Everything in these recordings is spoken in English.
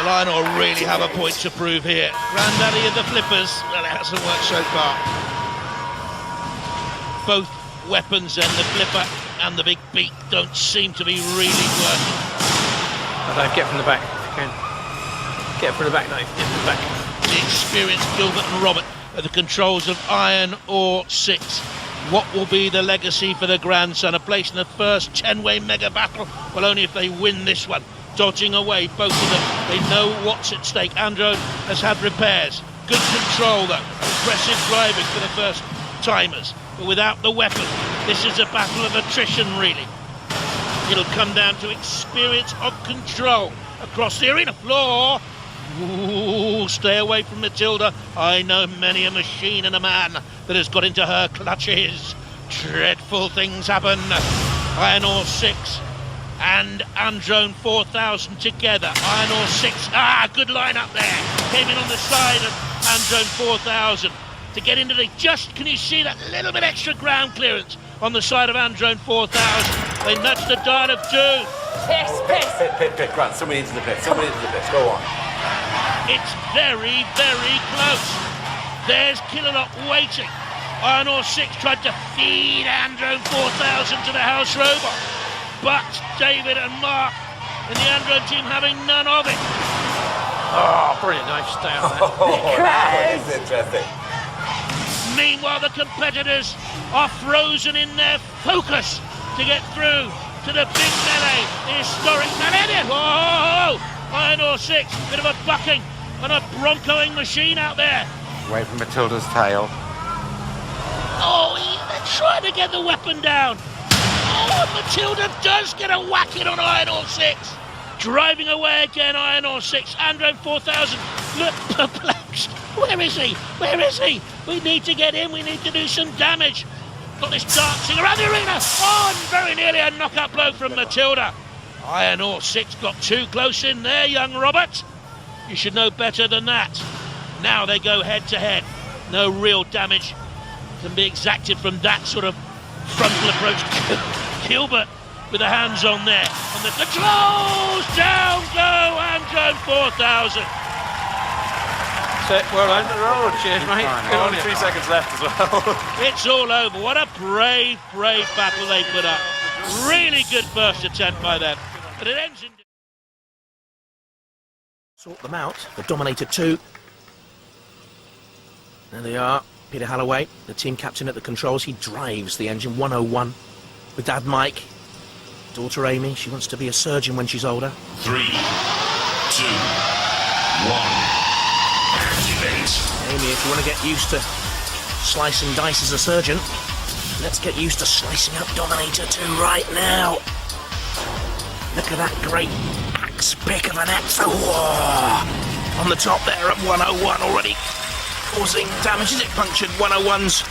Lionel really have a point to prove here. Granddaddy of the flippers, well, it hasn't worked so far. Both weapons and the flipper and the big beak don't seem to be really working. I'd get from the back if you can. Get from the back, no, get from the back. The experienced Gilbert and Robert at the controls of Iron Ore 6. What will be the legacy for the grandson? A place in the first 10-way mega battle? Well, only if they win this one. Dodging away, both of them. They know what's at stake. Andro has had repairs. Good control, though. Impressive driving for the first timers. But without the weapon, this is a battle of attrition, really. It'll come down to experience of control across the arena floor. Ooh, stay away from Matilda. I know many a machine and a man that has got into her clutches. Dreadful things happen. Iron Ore 6 and Androne 4000 together. Iron Ore 6, good line up there. Came in on the side of Androne 4000 to get into the can you see that little bit extra ground clearance on the side of Androne 4000? They nudged the dial of doom. Pit, Grant, somebody into the pit, go on. It's very, very close. There's Killalot waiting. Iron Ore 6 tried to feed Androne 4000 to the house robot, but David and Mark and the Androne team having none of it. Oh, brilliant, nice stay on that. That is interesting. Meanwhile, the competitors are frozen in their focus to get through to the big melee, the historic melee. Whoa! Iron Ore 6, bit of a bucking and a broncoing machine out there. Away from Matilda's tail. Oh, they're trying to get the weapon down. Oh, and Matilda does get a whacking on Iron Ore 6. Driving away again, Iron Ore 6. Androne 4000 look perplexed. Where is he? Where is he? We need to get in. We need to do some damage. Got this dancing around the arena. Oh, and very nearly a knockout blow from Matilda. Iron Ore 6 got too close in there, young Robert. You should know better than that. Now they go head to head. No real damage can be exacted from that sort of frontal approach. Gilbert with the hands on there. And the controls, down go Androne 4000. Well done. Oh, cheers, mate. Only 3 seconds left as well. It's all over. What a brave, brave battle they put up. Really good first attempt by them. But it ends in... Sort them out. The Dominator 2. There they are. Peter Halloway, the team captain at the controls. He drives the engine 101 with Dad Mike. Daughter Amy, she wants to be a surgeon when she's older. 3, 2, 1. Activate. Amy, if you want to get used to slice and dice as a surgeon, let's get used to slicing up Dominator 2 right now. Look at that great axe pick of an axe. Oh, on the top there at 101 already causing damage. Is it punctured 101's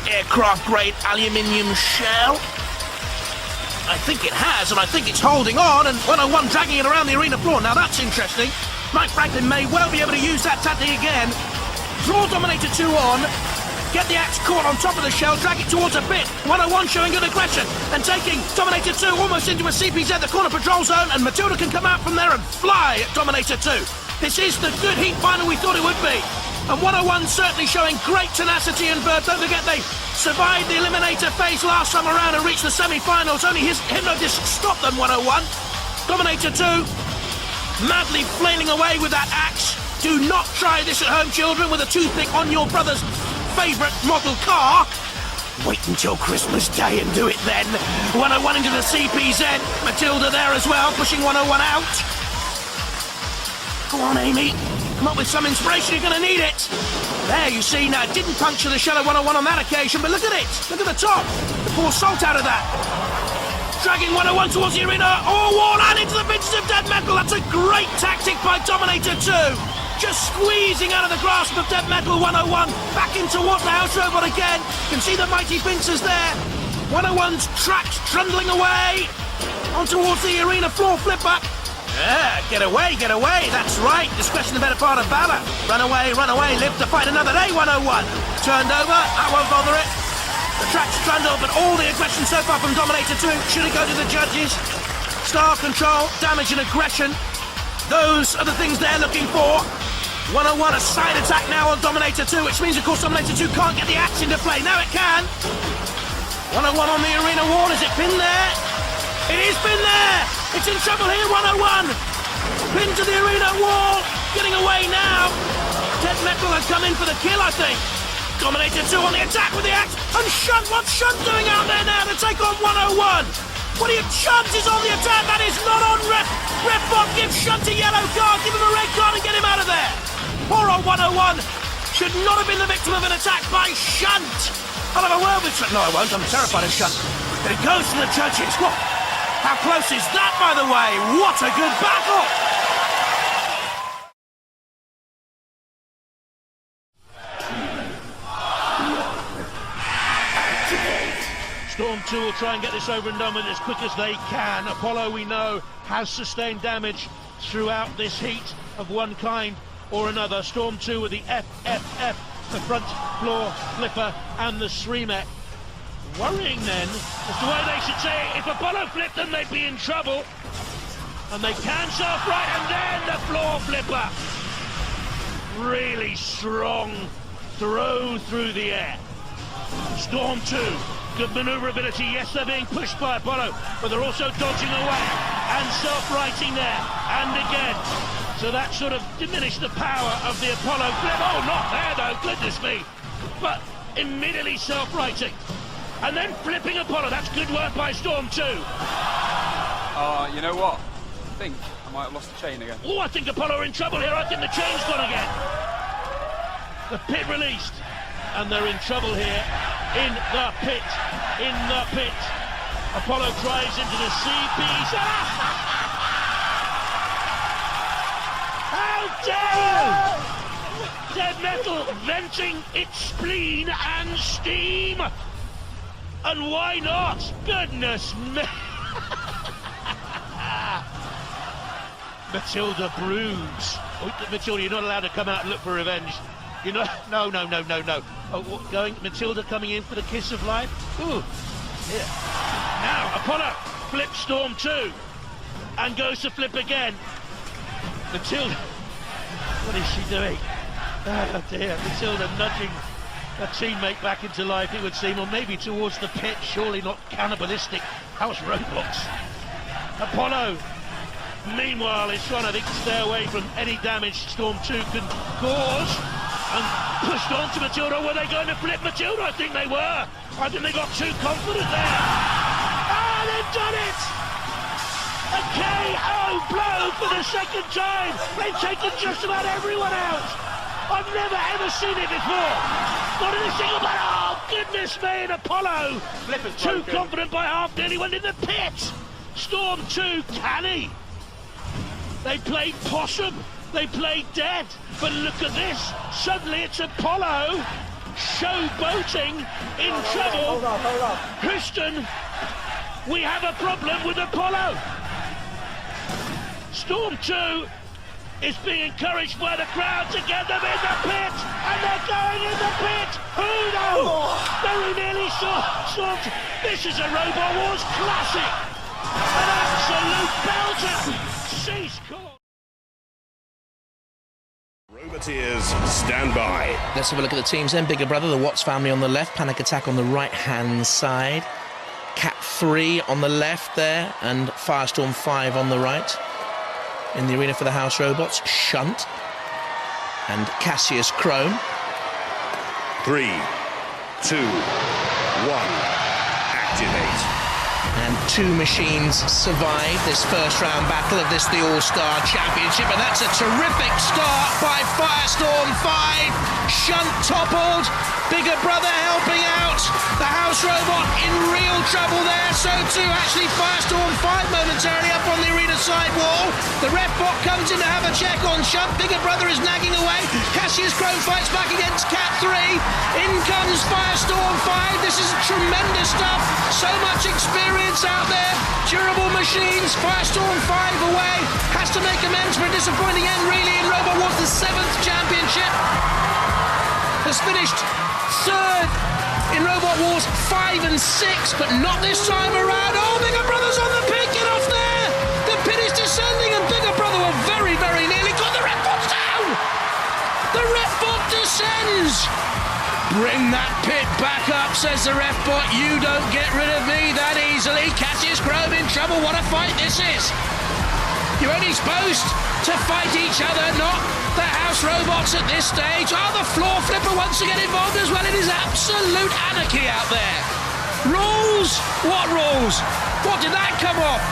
aircraft grade aluminium shell? I think it has, and I think it's holding on, and 101 dragging it around the arena floor. Now that's interesting. Mike Franklin may well be able to use that tactic again. Draw Dominator 2 on, get the axe caught on top of the shell, drag it towards a bit. 101 showing good aggression and taking Dominator 2 almost into a CPZ, the corner patrol zone, and Matilda can come out from there and fly at Dominator 2. This is the good heat final we thought it would be. And 101 certainly showing great tenacity and verve. Don't forget they survived the eliminator phase last time around and reached the semi-finals. Only his Hypnodisc stopped them, 101. Dominator 2 madly flailing away with that axe. Do not try this at home, children, with a toothpick on your brother's favourite model car. Wait until Christmas Day and do it then. 101 into the CPZ. Matilda there as well, pushing 101 out. Go on, Amy. Come up with some inspiration, you're going to need it. There, you see, now, it didn't puncture the shell of 101 on that occasion, but look at it. Look at the top. The poor salt out of that. Dragging 101 towards the arena. Oh, wall and into the benches of Dead Metal. That's a great tactic by Dominator 2. Just squeezing out of the grasp of Dead Metal 101. Back into what the house robot again. You can see the mighty pincers there. 101's tracks trundling away on towards the arena floor flipper. Yeah, get away, that's right. Discretion the better part of valor. Run away, live to fight another day, 101. Turned over, that won't bother it. The track's trundled, but all the aggression so far from Dominator 2. Should it go to the judges? Star control, damage and aggression. Those are the things they're looking for. 101, a side attack now on Dominator 2, which means, of course, Dominator 2 can't get the axe into play. Now it can. 101 on the arena wall. Has it been there? It is been there. It's in trouble here, 101. Pinned to the arena wall. Getting away now. Dead Metal has come in for the kill, I think. Dominator 2 on the attack with the axe. And Shunt, what's Shunt doing out there now to take on 101? What are you, Shunt is on the attack. That is not on Ref. Refbot gives Shunt a yellow card. Give him a red card and get him out of there. Poor old 101 should not have been the victim of an attack by Shunt. I'll have a word with Shunt. No, I won't. I'm terrified of Shunt. But it goes to the judges. What? How close is that, by the way? What a good battle! Storm 2 will try and get this over and done with as quick as they can. Apollo, we know, has sustained damage throughout this heat of one kind or another. Storm 2 with the FFF, the front floor flipper and the Sremek. Worrying then, as to why they should say, if Apollo flipped them, they'd be in trouble. And they can surf right, and then the floor flipper. Really strong throw through the air. Storm 2, good manoeuvrability. Yes, they're being pushed by Apollo, but they're also dodging away and self-righting there. And again. So that sort of diminished the power of the Apollo flip. Oh, not there though, goodness me. But immediately self-righting. And then flipping Apollo. That's good work by Storm 2. You know what? I think I might have lost the chain again. Oh, I think Apollo are in trouble here. I think the chain's gone again. The pit released. And they're in trouble here. In the pit. In the pit. Apollo drives into the CPs. How dare you! Dead Metal venting its spleen and steam. And why not? Goodness me! Matilda broods. Oh, Matilda, you're not allowed to come out and look for revenge. You know, no. Oh, what, Matilda coming in for the kiss of life? Ooh, yeah. Now, Apollo flips Storm 2 and goes to flip again. Matilda, what is she doing? Oh dear, Matilda nudging a teammate back into life, it would seem, or maybe towards the pit, surely not cannibalistic house robots. Apollo, meanwhile, is trying to stay away from any damage Storm 2 can cause, and pushed on to Matilda. Were they going to flip Matilda? I think they were. I think they got too confident there. Ah, they've done it! A KO blow for the second time. They've taken just about everyone out. I've never ever seen it before. Not in a single one. Oh, goodness me, and Apollo. Too confident by half, nearly went in the pit. Storm 2, canny. They played possum. They played dead. But look at this. Suddenly it's Apollo showboating in trouble. Hold on. Houston, we have a problem with Apollo. Storm 2 is being encouraged by the crowd to get them in the pit, and they're going in the pit. Who knows? Very nearly saw Storm 2. This is a Robot Wars classic. An absolute belter. Cease call. Roboteers, stand by. Let's have a look at the teams then. Bigger Brother, the Watts family on the left, Panic Attack on the right-hand side, Cat 3 on the left there, and Firestorm 5 on the right. In the arena for the House Robots, Shunt and Cassius Chrome. 3, 2, 1, activate. And two machines survive this first round battle of this, the All-Star Championship, and that's a terrific start by Firestorm 5. Shunt toppled, Bigger Brother helping out. The House Robot in real trouble there, so too actually Firestorm 5 momentarily up on the arena side wall. The Refbot comes in to have a check on Shunt. Bigger Brother is nagging away. Cassius Chrome fights back against Cat 3. In comes Firestorm 5. This is tremendous stuff. So much experience out there. Durable machines. Firestorm 5 away. Has to make amends for a disappointing end really in Robot Wars, the 7th championship. Has finished 3rd in Robot Wars 5 and 6, but not this time around. Oh, Bigger Brother's on the pit. Get off there. The pit is descending and Bigger Brother were very, very nearly got the red box down. The ref bot descends. Bring that pit back up, says the ref bot. You don't get rid of me that easily. Cassius Chrome in trouble. What a fight this is. You're only supposed to fight each other, not the house robots at this stage. Oh, the floor flipper wants to get involved as well. It is absolute anarchy out there. Rules? What rules? What did that come off?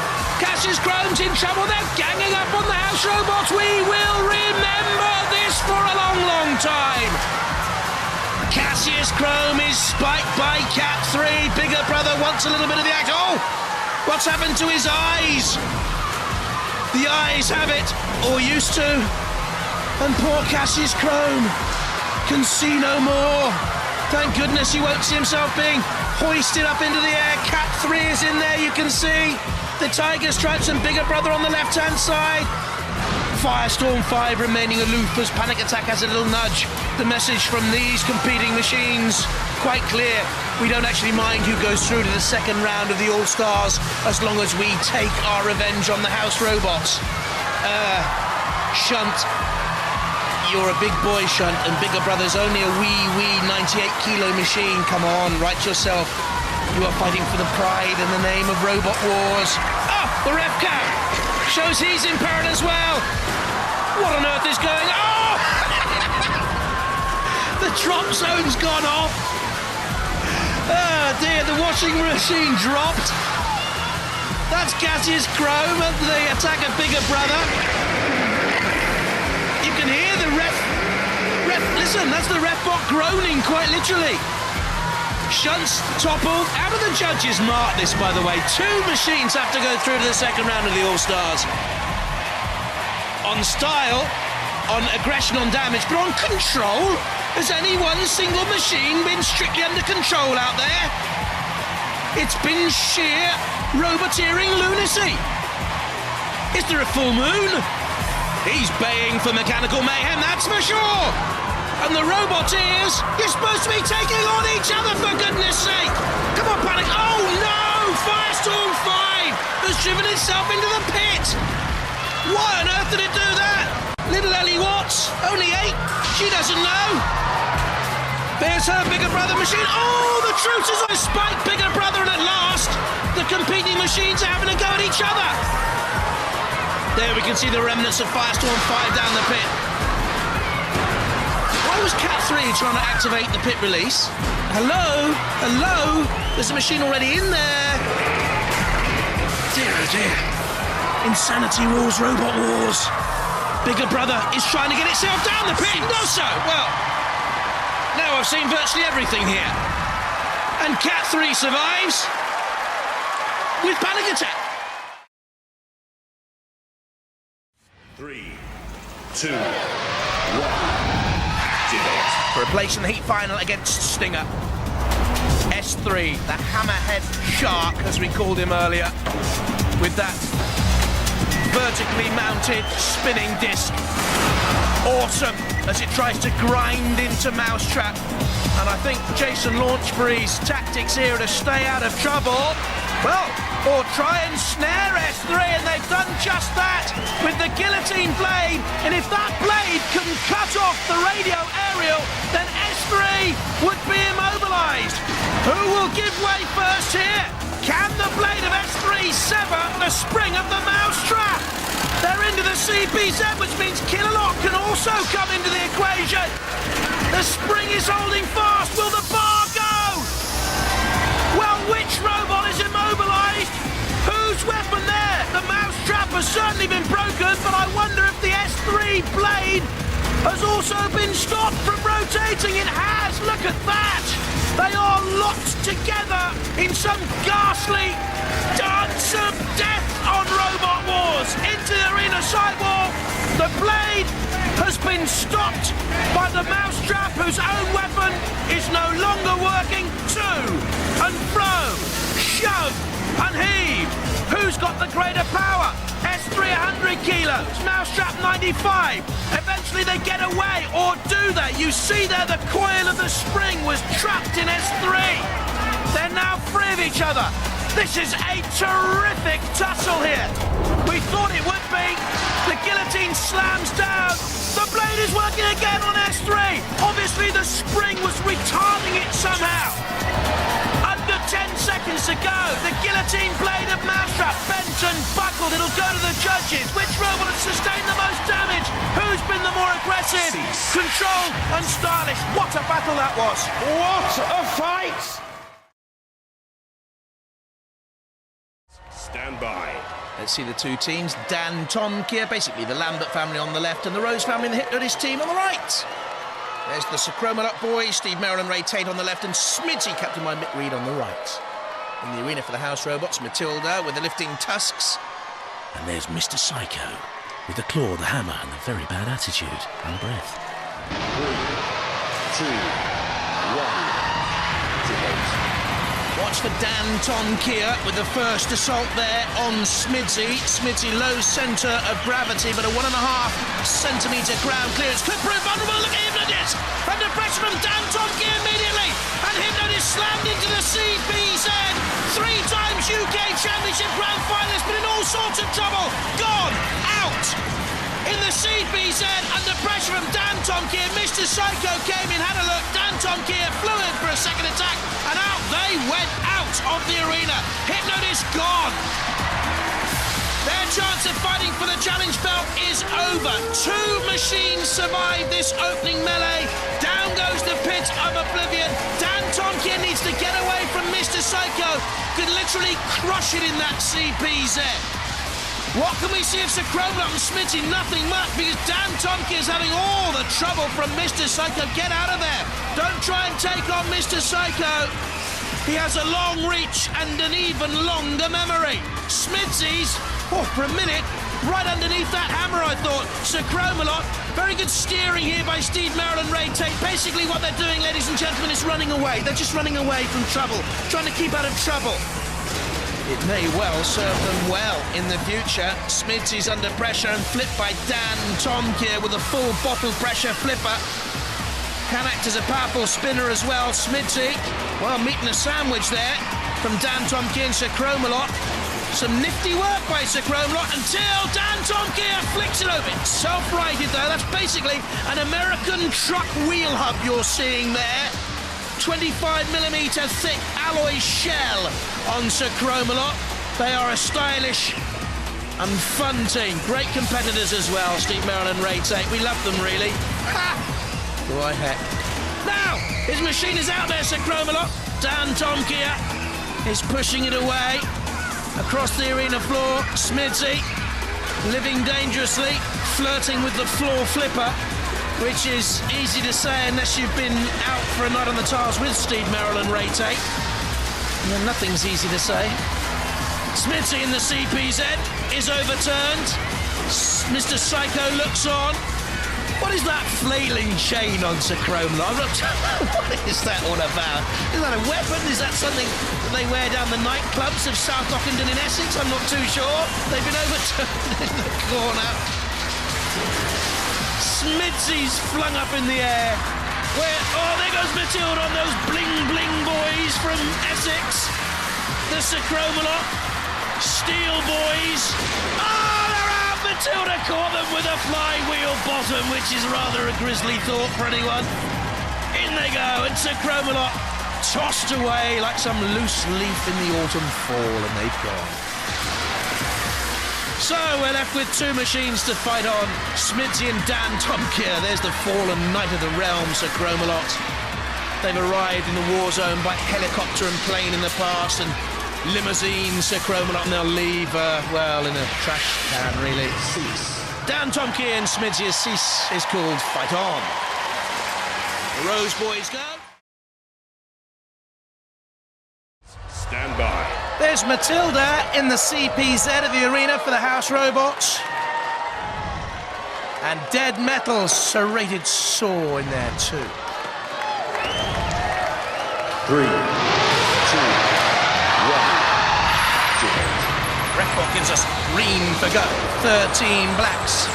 Cassius Chrome's in trouble. They're ganging up on the house robots. We will remember this for a long, long time. Cassius Chrome is spiked by Cat 3. Bigger Brother wants a little bit of the act. Oh, what's happened to his eyes? The eyes have it, or used to. And poor Cassius Chrome can see no more. Thank goodness he won't see himself being hoisted up into the air. Cat 3 is in there, you can see. The Tiger Stripes and Bigger Brother on the left-hand side. Firestorm 5 remaining aloof as Panic Attack has a little nudge. The message from these competing machines, quite clear. We don't actually mind who goes through to the second round of the All-Stars as long as we take our revenge on the house robots. Shunt, you're a big boy, Shunt, and Bigger Brother's only a wee 98-kilo machine. Come on, right yourself. You are fighting for the pride in the name of Robot Wars. Oh, the ref cap shows he's in peril as well. What on earth is going on? Oh! The drop zone's gone off. Oh dear, the washing machine dropped. That's Cassius Chrome at the attack of Bigger Brother. You can hear the ref. Listen, that's the ref bot groaning quite literally. Shunt's toppled. How do the judges mark this, by the way? 2 machines have to go through to the second round of the All-Stars. On style, on aggression, on damage, but on control, has any one single machine been strictly under control out there? It's been sheer roboteering lunacy. Is there a full moon? He's baying for mechanical mayhem, that's for sure. And the Roboteers, you're supposed to be taking on each other, for goodness sake! Come on, Panic! Oh no! Firestorm 5 has driven itself into the pit! Why on earth did it do that? Little Ellie Watts, only 8, she doesn't know. There's her Bigger Brother machine. Oh, the truce is on Spike Bigger Brother, and at last, the competing machines are having a go at each other. There we can see the remnants of Firestorm 5 down the pit. Why was Cat 3 trying to activate the pit release? Hello? Hello? There's a machine already in there. Dear oh dear. Insanity rules Robot Wars. Bigger Brother is trying to get itself down the pit. No, so. Well, now I've seen virtually everything here. And Cat 3 survives with Panic Attack. 3, 2, 1. Activate. For a place in the heat final against Stinger. S3, the hammerhead shark, as we called him earlier, with that vertically mounted spinning disc. Awesome, as it tries to grind into Mousetrap. And I think Jason Launchbury's tactics here are to stay out of trouble. Well, or try and snare S3, and they've done just that with the guillotine blade. And if that blade can cut off the radio aerial, then S3 would be immobilized. Who will give way first here? Can the blade of S3 sever the spring of the Mousetrap? They're into the CPZ, which means Killalot can also come into the equation. The spring is holding fast. Will the bar go? Well, which robot is immobilized? Whose weapon there? The Mousetrap has certainly been broken, but I wonder if the S3 blade has also been stopped from rotating. It has. Look at that. They are locked together in some ghastly dance of death on Robot Wars. Into the arena sidewall. The blade has been stopped by the Mousetrap, whose own weapon is no longer working. To and fro, shove and heave. Who's got the greater power? S3 100 kilos, Mousetrap 95. Eventually they get away, or do they? You see there the coil of the spring was trapped in S3. They're now free of each other. This is a terrific tussle here. We thought it would be. The guillotine slams down. The blade is working again on S3. Obviously the spring was retarding it somehow. Under 10 seconds to go. The guillotine blade of Mousetrap bent and buckled. It'll go to the judges. Which robot has sustained the most damage? Who's been the more aggressive? Controlled and stylish. What a battle that was. What a fight! Stand by. Let's see the two teams. Dan, Tom Keir, basically the Lambert family on the left and the Rose family and the Hypnotist team on the right. There's the Sir Cromalot boys, Steve Merrill and Ray Tate on the left, and Smitty, captain by Mick Reed, on the right. In the arena for the House Robots, Matilda with the lifting tusks. And there's Mr. Psycho with the claw, the hammer, and the very bad attitude and breath. 3, 2, 1. Debate. Watch for Dan, Tom Keir with the first assault there on Smidsy. Smidsy low centre of gravity, but a 1.5 centimetre ground clearance. Clipper vulnerable, look at Hypnotist! Under pressure from Dan, Tom Keir immediately! And Hypnotist slammed into the CPZ! 3 times UK Championship Grand Finalist, but in all sorts of trouble! Gone! Out! In the CPZ, under pressure from Dan Tom Keir, Mr. Psycho came in, had a look, Dan Tom Keir flew in for a second attack, and out they went out of the arena. Hypnotist gone. Their chance of fighting for the challenge belt is over. 2 machines survive this opening melee. Down goes the pit of oblivion. Dan Tom Keir needs to get away from Mr. Psycho. Could literally crush it in that CPZ. What can we see of Sir Cromalot and Smitty? Nothing much, because Dan Tom Keir is having all the trouble from Mr. Psycho. Get out of there. Don't try and take on Mr. Psycho. He has a long reach and an even longer memory. Smitsy's, for a minute, right underneath that hammer, I thought. Sir Cromalot, very good steering here by Steve Merrill and Ray Tate. Basically what they're doing, ladies and gentlemen, is running away. They're just running away from trouble, trying to keep out of trouble. It may well serve them well in the future. Smitsy's under pressure and flipped by Dan Tom Keir with a full bottle pressure flipper. Can act as a powerful spinner as well. Smitty, well, meeting a sandwich there from Dan Tom Keir and Sir Cromalot. Some nifty work by Sir Cromalot until Dan Tom Keir flicks it over. Self-righted though, that's basically an American truck wheel hub you're seeing there. 25mm thick alloy shell on Sir Cromalot. They are a stylish and fun team. Great competitors as well, Steve Merrill and Ray Tate. We love them, really. Ha! Boy, heck. Now, his machine is out there, Sir Cromalot. Dan Tom Keir is pushing it away across the arena floor. Smitty living dangerously, flirting with the floor flipper, which is easy to say unless you've been out for a night on the tiles with Steve Merrill and Ray Tate. And then nothing's easy to say. Smitty in the CPZ is overturned. Mr. Psycho looks on. What is that flailing chain on Sir Cromalot? What is that all about? Is that a weapon? Is that something that they wear down the nightclubs of South Ockenden in Essex? I'm not too sure. They've been overturned in the corner. Smitsy's flung up in the air. There goes Matilda on those bling-bling boys from Essex. The Sir Cromalot Steel boys. They're out! Matilda caught them with a flywheel bottom, which is rather a grisly thought for anyone. In they go, and Sir Cromalot tossed away like some loose leaf in the autumn fall, and they've gone. So we're left with 2 machines to fight on. Smitty and Dan Tom Keir. There's the fallen knight of the realm, Sir Cromalot. They've arrived in the war zone by helicopter and plane in the past, and limousine Sir Cromalot, and they'll leave, in a trash can, really. Dan Tom Keir and Smitty, as Cease is called, fight on. The Rose boys go. Stand by. There's Matilda in the CPZ of the arena for the House Robots. And Dead Metal, serrated saw in there too. 3, 2, 1. Record gives us green for go. 13 blacks.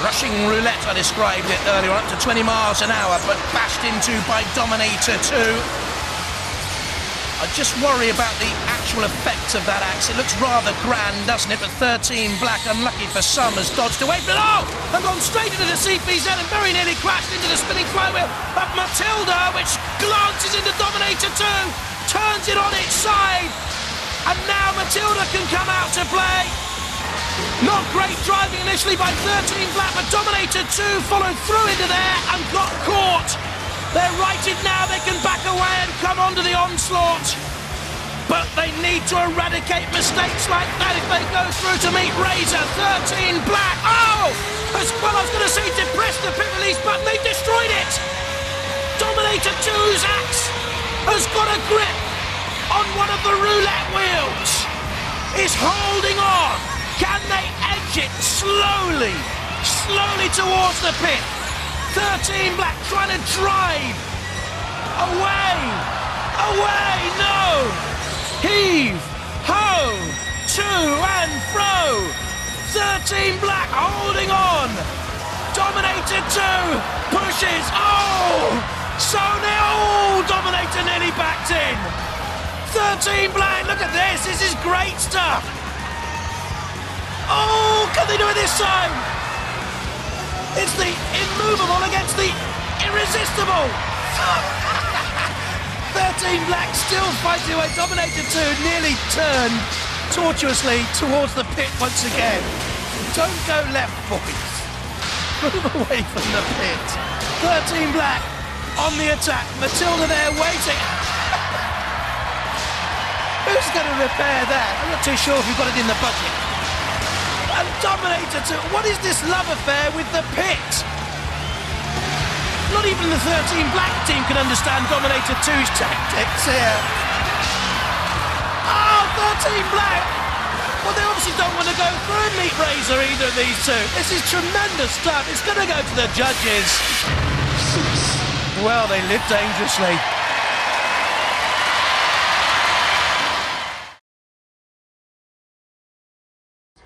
Rushing roulette, I described it earlier, up to 20 miles an hour, but bashed into by Dominator 2. I just worry about the actual effect of that axe. It looks rather grand, doesn't it? But 13 Black, unlucky for some, has dodged away. But oh! And gone straight into the CPZ and very nearly crashed into the spinning flywheel of Matilda, which glances into Dominator 2, turns it on its side. And now Matilda can come out to play. Not great driving initially by 13 Black, but Dominator 2 followed through into there and got caught. They're righted now, they can back away and come onto the onslaught. But they need to eradicate mistakes like that if they go through to meet Razor. 13 Black, oh! As well, I was going to say depress the pit release button, they destroyed it! Dominator 2's axe has got a grip on one of the roulette wheels. Is holding on. Can they edge it slowly towards the pit? 13 Black trying to drive. Away, no. Heave, ho, to and fro. 13 Black holding on. Dominator 2 pushes. Oh, so now Dominator nearly backed in. 13 Black, look at this is great stuff. Oh, can they do it this time? It's the immovable against the irresistible. 13 Black still fighting away. Dominator 2 nearly turned tortuously towards the pit once again. Don't go left, boys. Move away from the pit. 13 Black on the attack. Matilda there waiting. Who's going to repair that? I'm not too sure if we've got it in the budget. And Dominator 2, what is this love affair with the pit? Not even the 13 Black team can understand Dominator 2's tactics here. Oh, 13 Black! Well, they obviously don't want to go through and meet Razor, either of these two. This is tremendous stuff. It's going to go to the judges. Well, they live dangerously.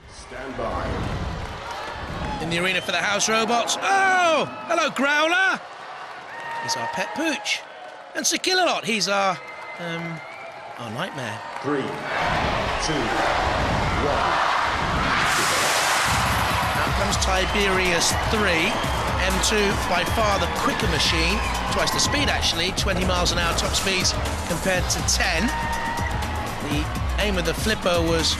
Stand by. In the arena for the house robots. Oh, hello Growler. He's our pet Pooch. And Sir Killalot, he's our nightmare. 3, 2, 1. Out comes Tiberius 3. M2 by far the quicker machine. Twice the speed actually, 20 miles an hour top speeds compared to 10. The aim of the flipper was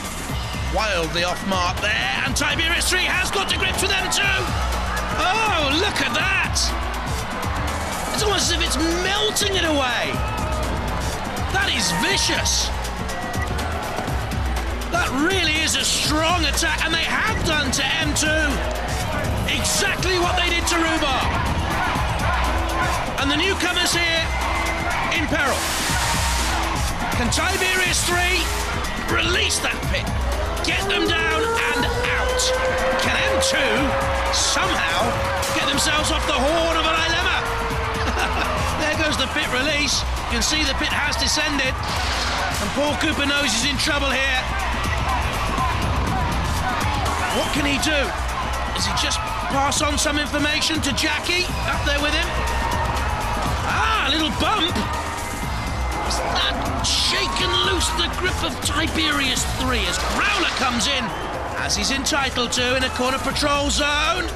wildly off mark there, and Tiberius 3 has got to grips with M2. Oh, look at that! It's almost as if it's melting it away. That is vicious. That really is a strong attack, and they have done to M2 exactly what they did to Rhubarb. And the newcomers here in peril. Can Tiberius 3 release that pit? Get them down and out. Can M2 somehow get themselves off the horn of a dilemma? There goes the pit release. You can see the pit has descended. And Paul Cooper knows he's in trouble here. What can he do? Does he just pass on some information to Jackie up there with him? Ah, a little bump. Is that shaken loose the grip of Tiberius 3 as Growler comes in, as he's entitled to, in a corner patrol zone.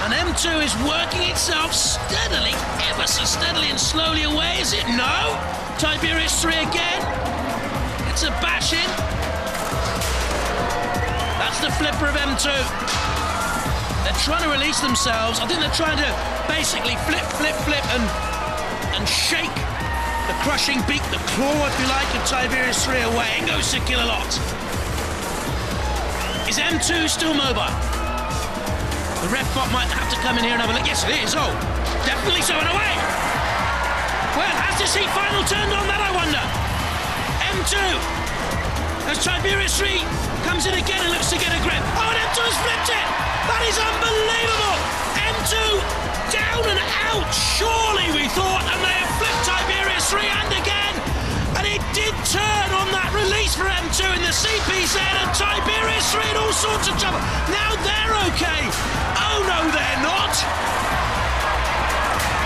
And M2 is working itself steadily, ever so steadily and slowly away, is it? No! Tiberius 3 again. It's a bash in. That's the flipper of M2. They're trying to release themselves. I think they're trying to basically flip and shake the crushing beak, the claw, if you like, of Tiberius 3 away. In goes Sir Killalot. Is M2 still mobile? The ref bot might have to come in here and have a look. Yes, it is. Oh, definitely so. And away. Well, has this heat final turned on that, I wonder? M2, as Tiberius 3 comes in again and looks to get a grip. Oh, and M2 has flipped it. That is unbelievable. M2 down and out. Surely we thought, and they have flipped Tiberius 3 and again. And it did turn on that release for M2 in the CPZ, and Tiberius 3 in all sorts of trouble. Now they're okay. Oh no, they're not.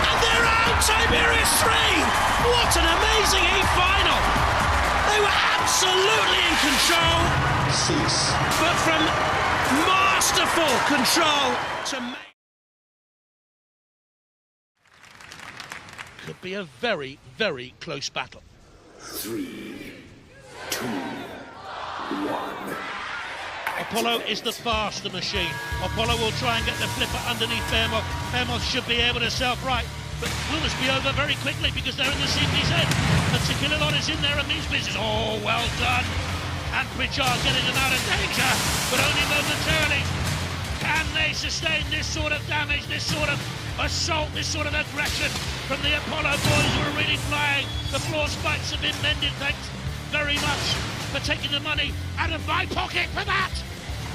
And they're out, Tiberius 3. What an amazing heat final. absolutely in control, 6. but from masterful control to make... Could be a very, very close battle. 3, 2, 1. Apollo is the faster machine. Apollo will try and get the flipper underneath Behemoth. Behemoth should be able to self-right, but will this be over very quickly because they're in the CPZ? And Tikililon is in there and means business. Oh, well done. And Pritchard getting them out of danger, but only momentarily. Can they sustain this sort of damage, this sort of assault, this sort of aggression from the Apollo boys who are really flying? The floor spikes have been mended, thanks very much for taking the money out of my pocket for that.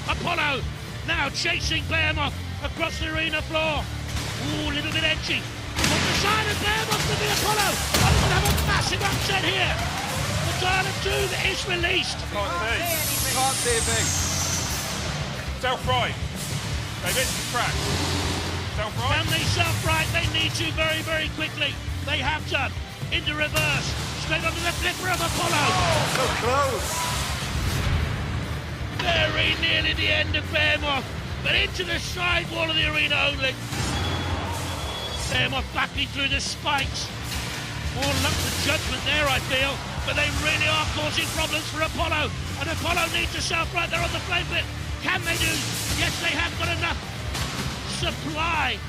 Apollo now chasing Behemoth across the arena floor. Ooh, a little bit edgy. On the side of Behemoth to the Apollo. I'm going to have a massive upset here. The dial of doom is released. Can't see a thing. Self-right. They've hit the track. Self-right. Can they self-right? They need to very, very quickly. They have done. Into reverse. Straight onto the flipper of Apollo. Oh, so close. Very nearly the end of Behemoth, but into the side wall of the arena only. Behemoth backing through the spikes. More luck than judgment there, I feel, but they really are causing problems for Apollo, and Apollo needs to self-right. They're on the flame pit. Can they do? Yes, they have got enough supply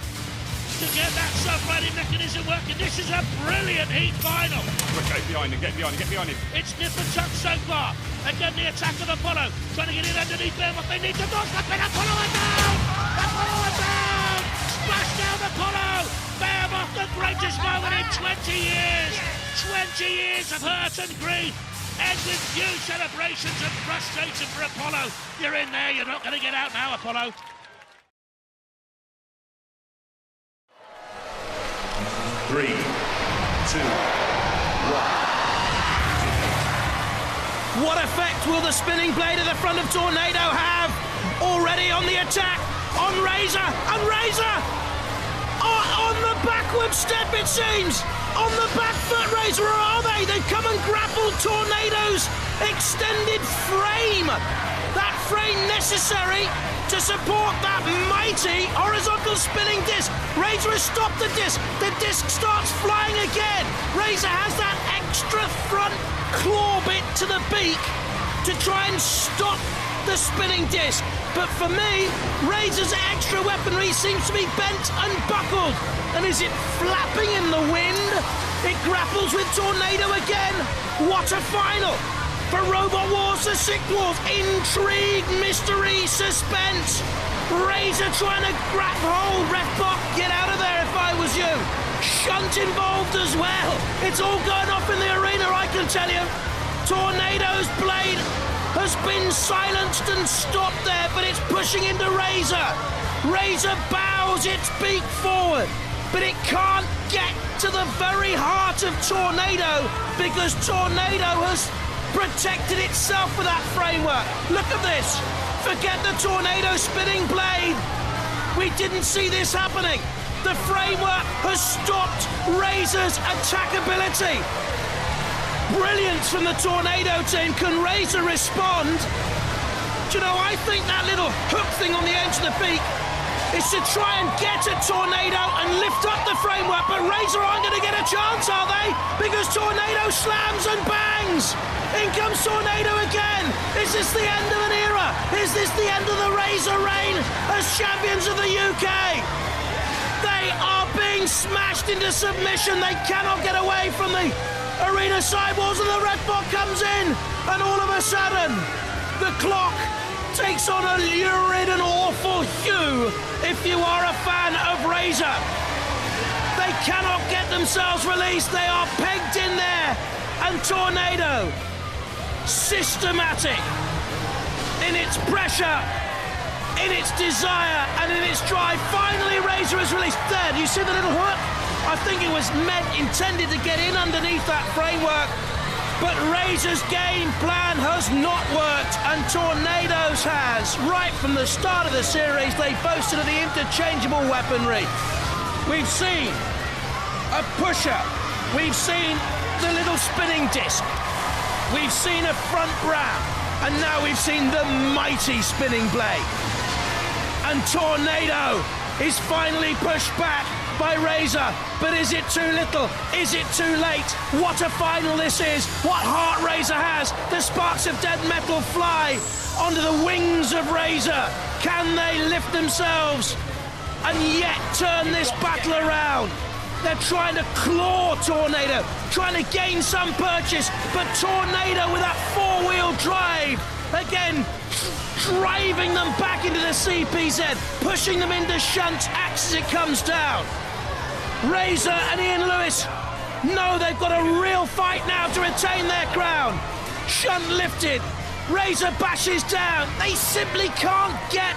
to get that self-righting mechanism working. This is a brilliant heat final. Okay, behind him, get behind him. It's nip and tuck so far. Again, the attack of Apollo, trying to get in underneath Behemoth. They need to dodge the pin. Apollo are down! Apollo are down! Splash down Apollo! Behemoth, the greatest moment in 20 years! 20 years of hurt and grief! End with few celebrations and frustration for Apollo. You're in there, you're not going to get out now, Apollo. 3, 2, 1. What effect will the spinning blade at the front of Tornado have? Already on the attack, on Razor, and Razor! On the backward step, it seems! On the back foot, Razor, or are they? They've come and grappled Tornado's extended frame! That frame necessary to support that mighty horizontal spinning disc. Razor has stopped the disc. The disc starts flying again. Razor has that extra front claw bit to the beak to try and stop the spinning disc. But for me, Razor's extra weaponry seems to be bent and buckled. And is it flapping in the wind? It grapples with Tornado again. What a final! For Robot Wars, the Sick Wars, intrigue, mystery, suspense. Razor trying to grab hold. Refbot, get out of there if I was you. Shunt involved as well. It's all going off in the arena, I can tell you. Tornado's blade has been silenced and stopped there, but it's pushing into Razor. Razor bows its beak forward, but it can't get to the very heart of Tornado because Tornado has protected itself with that framework. Look at this. Forget the Tornado spinning blade. We didn't see this happening. The framework has stopped Razor's attackability. Brilliance from the Tornado team. Can Razor respond? Do you know, I think that little hook thing on the edge of the beak is to try and get a Tornado and lift up the framework, but Razor aren't going to get a chance, are they? Because Tornado slams and bangs. In comes Tornado again. Is this the end of an era? Is this the end of the Razor reign as champions of the UK? They are being smashed into submission. They cannot get away from the arena sidewalls, and the red bot comes in, and all of a sudden, the clock takes on a lurid and awful hue if you are a fan of Razor. They cannot get themselves released. They are pegged in there, and Tornado, systematic in its pressure, in its desire, and in its drive. Finally, Razor is released. There, do you see the little hook? I think it was intended to get in underneath that framework, but Razor's game plan has not worked, and Tornado's has. Right from the start of the series, they boasted of the interchangeable weaponry. We've seen a pusher. We've seen the little spinning disc. We've seen a front bram, and now we've seen the mighty spinning blade. And Tornado is finally pushed back by Razor, but is it too little? Is it too late? What a final this is! What heart Razor has! The sparks of dead metal fly onto the wings of Razor. Can they lift themselves and yet turn this battle around? They're trying to claw Tornado, trying to gain some purchase, but Tornado with that four-wheel drive, again, driving them back into the CPZ, pushing them into shunt, acts as it comes down. Razor and Ian Lewis know they've got a real fight now to retain their crown. Shunt lifted, Razor bashes down. They simply can't get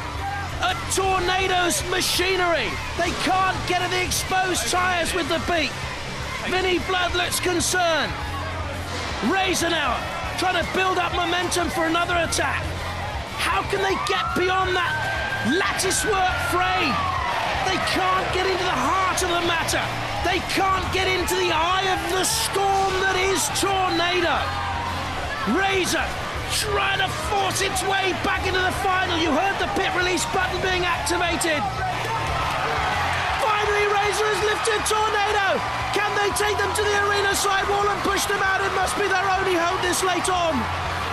at Tornado's machinery. They can't get at the exposed tyres with the beak. Vinny Blood looks concerned. Razor now trying to build up momentum for another attack. How can they get beyond that lattice work frame? They can't get into the heart of the matter. They can't get into the eye of the storm that is Tornado. Razor trying to force its way back into the final. You heard the pit release button being activated. Finally, Razor has lifted Tornado. Can they take them to the arena sidewall and push them out? It must be their only hope this late on.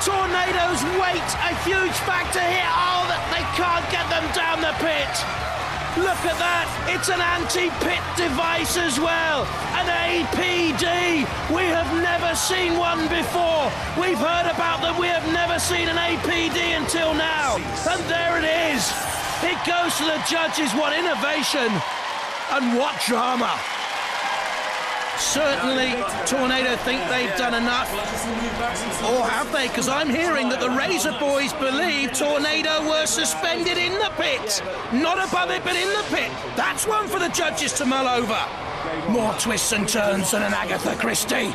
Tornado's weight, a huge factor here. Oh, that they can't get them down the pit. Look at that, it's an anti-pit device as well. An APD, we have never seen one before. We've heard about them, we have never seen an APD until now. And there it is. It goes to the judges, what innovation and what drama. Certainly, Tornado think they've done enough. Or have they? Because I'm hearing that the Razor boys believe Tornado were suspended in the pit. Not above it, but in the pit. That's one for the judges to mull over. More twists and turns than an Agatha Christie.